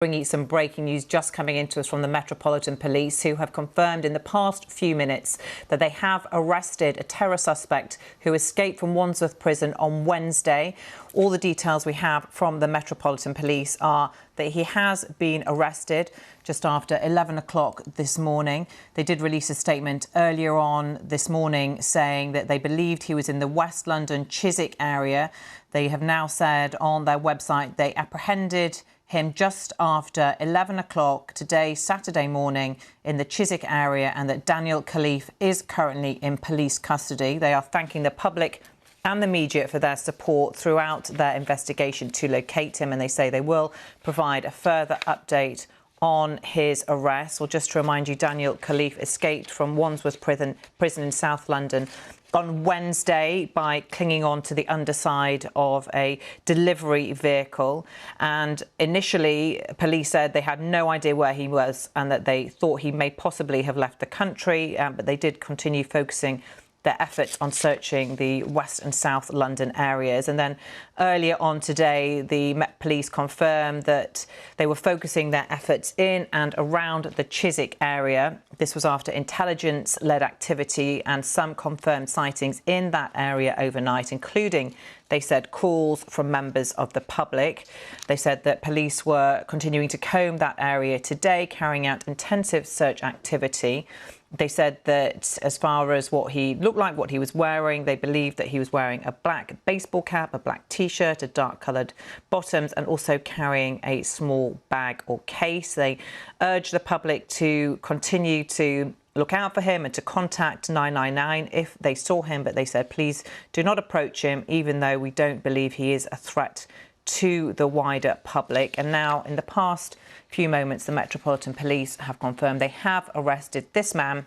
Bringing some breaking news just coming into us from the Metropolitan Police, who have confirmed in the past few minutes that they have arrested a terror suspect who escaped from Wandsworth prison on Wednesday. All the details we have from the Metropolitan Police are that he has been arrested just after 11 o'clock this morning. They did release a statement earlier on this morning saying that they believed he was in the West London Chiswick area. They have now said on their website they apprehended him just after 11 o'clock today, Saturday morning, in the Chiswick area, and that Daniel Khalife is currently in police custody. They are thanking the public and the media for their support throughout their investigation to locate him, and they say they will provide a further update on his arrest. Well, just to remind you, Daniel Khalife escaped from Wandsworth prison in South London on Wednesday by clinging on to the underside of a delivery vehicle. And initially, police said they had no idea where he was and that they thought he may possibly have left the country, but they did continue focusing their efforts on searching the West and South London areas. And then earlier on today, the Met Police confirmed that they were focusing their efforts in and around the Chiswick area. This was after intelligence-led activity and some confirmed sightings in that area overnight, including, they said, calls from members of the public. They said that police were continuing to comb that area today, carrying out intensive search activity. They said that as far as what he looked like, what he was wearing, they believed that he was wearing a black baseball cap, a black T-shirt, a dark-coloured bottoms, and also carrying a small bag or case. They urged the public to continue to look out for him and to contact 999 if they saw him. But they said, please do not approach him, even though we don't believe he is a threat to the wider public. And now, in the past few moments, the Metropolitan Police have confirmed they have arrested this man,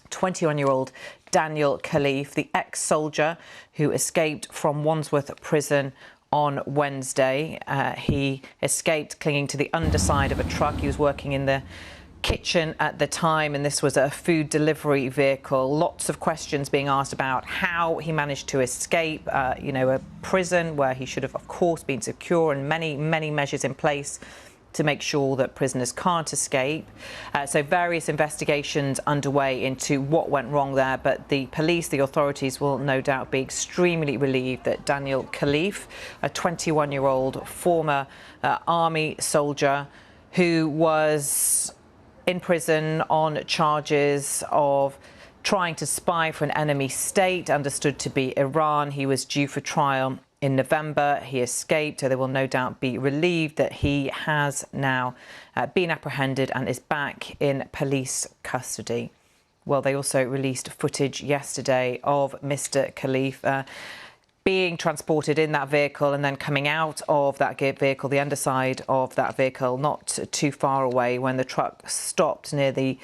21-year-old Daniel Khalife, the ex-soldier who escaped from Wandsworth prison on Wednesday. He escaped clinging to the underside of a truck. He was working in the kitchen at the time, and this was a food delivery vehicle. Lots of questions being asked about how he managed to escape, a prison where he should have, of course, been secure, and many measures in place to make sure that prisoners can't escape. So various investigations underway into what went wrong there, but the police, the authorities, will no doubt be extremely relieved that Daniel Khalife, a 21-year-old former army soldier who was in prison on charges of trying to spy for an enemy state, understood to be Iran. He was due for trial in November. He escaped, so they will no doubt be relieved that he has now been apprehended and is back in police custody. Well, they also released footage yesterday of Mr. Khalife being transported in that vehicle and then coming out of that vehicle, the underside of that vehicle, not too far away, when the truck stopped near the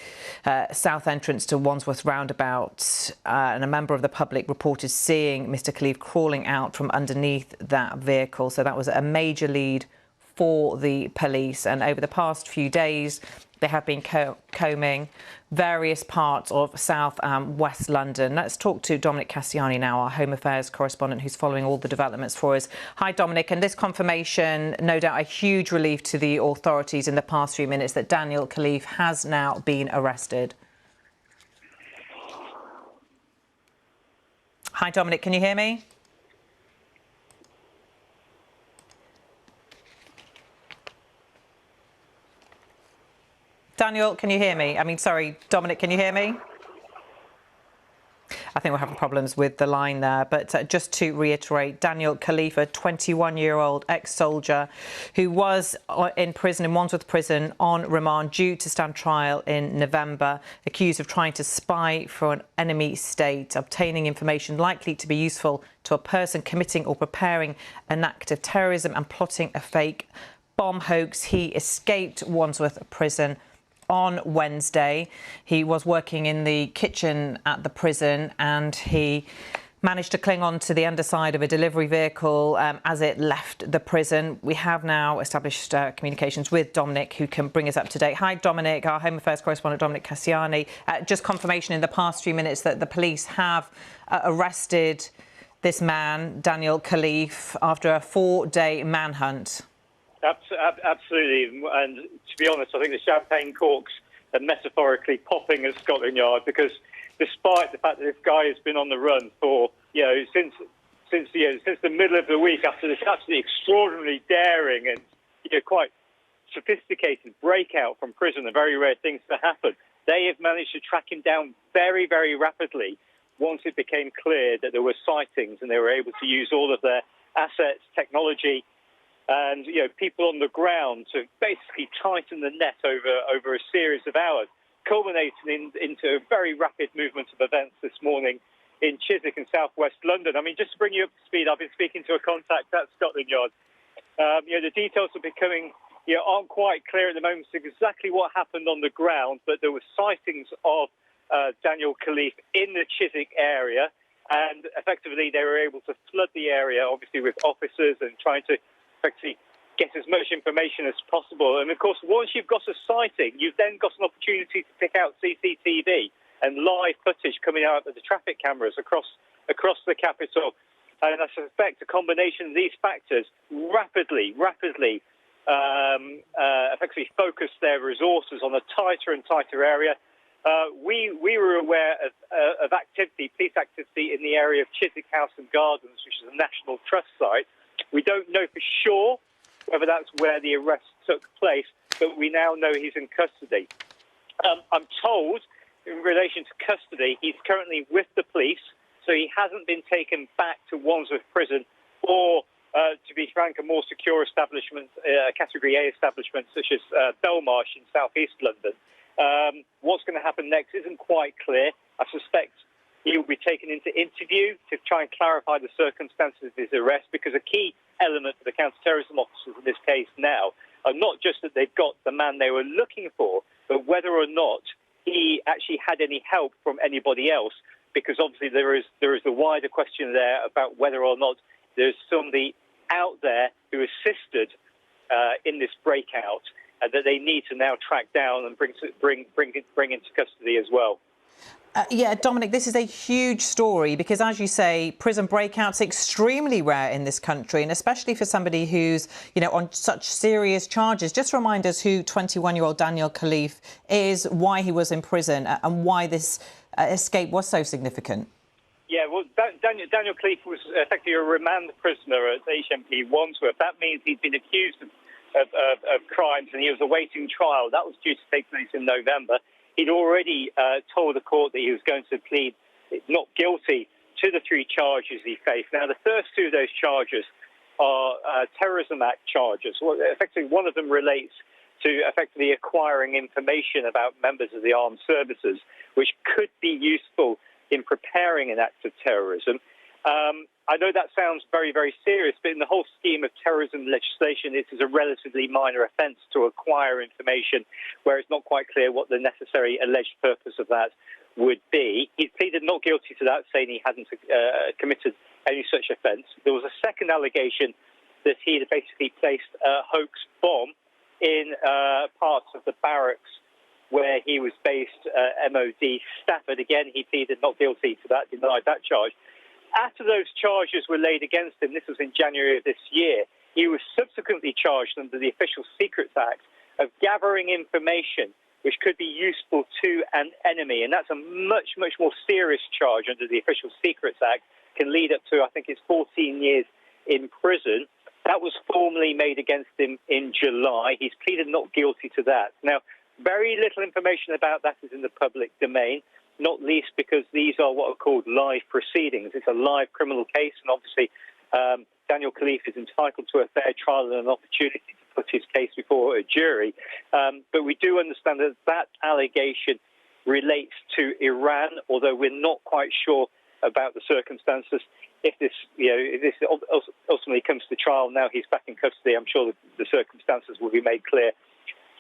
south entrance to Wandsworth roundabout. And a member of the public reported seeing Mr. Khalife crawling out from underneath that vehicle. So that was a major lead for the police. And over the past few days, they have been combing various parts of South and West London. Let's talk to Dominic Cassiani now, our Home Affairs correspondent, who's following all the developments for us. Hi, Dominic. And this confirmation, no doubt a huge relief to the authorities in the past few minutes that Daniel Khalife has now been arrested. Hi, Dominic. Can you hear me? Daniel, can you hear me? Sorry, Dominic, can you hear me? I think we're having problems with the line there. But just to reiterate, Daniel Khalife, a 21-year-old ex-soldier who was in prison, in Wandsworth prison, on remand, due to stand trial in November, accused of trying to spy for an enemy state, obtaining information likely to be useful to a person committing or preparing an act of terrorism and plotting a fake bomb hoax. He escaped Wandsworth prison on Wednesday. He was working in the kitchen at the prison and he managed to cling on to the underside of a delivery vehicle as it left the prison. We have now established communications with Dominic, who can bring us up to date. Hi, Dominic. Our Home Affairs correspondent, Dominic Cassiani. Just confirmation in the past few minutes that the police have arrested this man, Daniel Khalife, after a 4-day manhunt. Absolutely. And to be honest, I think the champagne corks are metaphorically popping at Scotland Yard, because despite the fact that this guy has been on the run for, since the middle of the week, after this absolutely extraordinarily daring and quite sophisticated breakout from prison, a very rare thing to happen, they have managed to track him down very, very rapidly once it became clear that there were sightings, and they were able to use all of their assets, technology, and people on the ground to basically tighten the net over a series of hours, culminating into a very rapid movement of events this morning in Chiswick in southwest London. I mean, just to bring you up to speed, I've been speaking to a contact at Scotland Yard. The details are becoming aren't quite clear at the moment exactly what happened on the ground, but there were sightings of Daniel Khalife in the Chiswick area, and effectively they were able to flood the area, obviously with officers, and trying to effectively get as much information as possible. And of course, once you've got a sighting, you've then got an opportunity to pick out CCTV and live footage coming out of the traffic cameras across the capital. And I suspect a combination of these factors rapidly effectively focused their resources on a tighter and tighter area. We were aware of police activity in the area of Chiswick House and Gardens, which is a National Trust site. We don't know for sure whether that's where the arrest took place, but we now know he's in custody. I'm told, in relation to custody, he's currently with the police, so he hasn't been taken back to Wandsworth Prison or, to be frank, a more secure establishment, Category A establishment, such as Belmarsh in southeast London. What's going to happen next isn't quite clear. I suspect he will be taken into interview to try and clarify the circumstances of his arrest, because a key element for the counter-terrorism officers in this case now are not just that they've got the man they were looking for, but whether or not he actually had any help from anybody else, because obviously there is the wider question there about whether or not there's somebody out there who assisted in this breakout that they need to now track down and bring into custody as well. Dominic, this is a huge story because, as you say, prison breakouts are extremely rare in this country, and especially for somebody who's, on such serious charges. Just remind us who 21-year-old Daniel Khalife is, why he was in prison, and why this escape was so significant. Yeah, well, Daniel Khalife was effectively a remand prisoner at HMP Wandsworth. That means he'd been accused of crimes, and he was awaiting trial. That was due to take place in November. He'd already told the court that he was going to plead not guilty to the 3 charges he faced. Now, the first 2 of those charges are Terrorism Act charges. Well, effectively, one of them relates to effectively acquiring information about members of the armed services, which could be useful in preparing an act of terrorism. I know that sounds very, very serious, but in the whole scheme of terrorism legislation, it is a relatively minor offence to acquire information where it's not quite clear what the necessary alleged purpose of that would be. He pleaded not guilty to that, saying he hadn't committed any such offence. There was a second allegation that he had basically placed a hoax bomb in parts of the barracks where he was based, MOD Stafford. Again, he pleaded not guilty to that, denied that charge. After those charges were laid against him, this was in January of this year, he was subsequently charged under the Official Secrets Act of gathering information which could be useful to an enemy. And that's a much, much more serious charge under the Official Secrets Act, can lead up to, I think it's 14 years in prison. That was formally made against him in July. He's pleaded not guilty to that. Now, very little information about that is in the public domain, not least because these are what are called live proceedings. It's a live criminal case, and obviously Daniel Khalife is entitled to a fair trial and an opportunity to put his case before a jury. But we do understand that that allegation relates to Iran, although we're not quite sure about the circumstances. If this ultimately comes to trial, now he's back in custody, I'm sure the circumstances will be made clear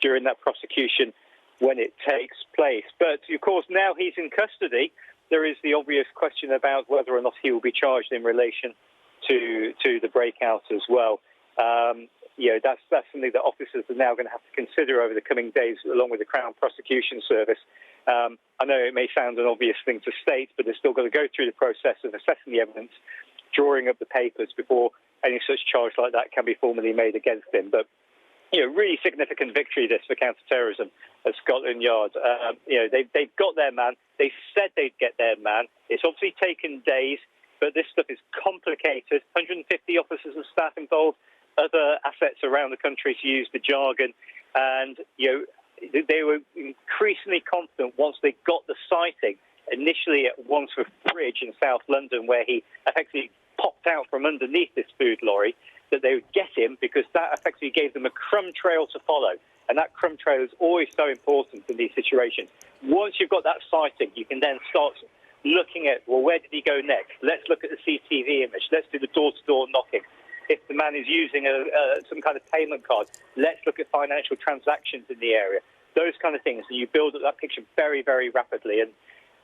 during that prosecution when it takes place. But, of course, now he's in custody, there is the obvious question about whether or not he will be charged in relation to the breakout as well. That's something that officers are now going to have to consider over the coming days, along with the Crown Prosecution Service. I know it may sound an obvious thing to state, but they're still going to go through the process of assessing the evidence, drawing up the papers before any such charge like that can be formally made against him. But really significant victory this for counter-terrorism at Scotland Yard. They've got their man. They said they'd get their man. It's obviously taken days, but this stuff is complicated. 150 officers and staff involved, other assets around the country, to use the jargon. And, they were increasingly confident once they got the sighting, initially at Wandsworth Bridge in South London, where he effectively popped out from underneath this food lorry, that they would get him, because that effectively gave them a crumb trail to follow. And that crumb trail is always so important in these situations. Once you've got that sighting, you can then start looking at, well, where did he go next? Let's look at the CCTV image. Let's do the door-to-door knocking. If the man is using some kind of payment card, let's look at financial transactions in the area. Those kind of things. And you build up that picture very, very rapidly. And,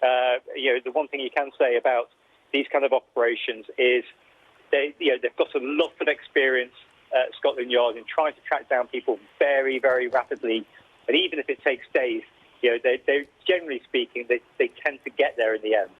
the one thing you can say about these kind of operations is they've got a lot of experience at Scotland Yard in trying to track down people very, very rapidly. And even if it takes days, they generally speaking, they tend to get there in the end.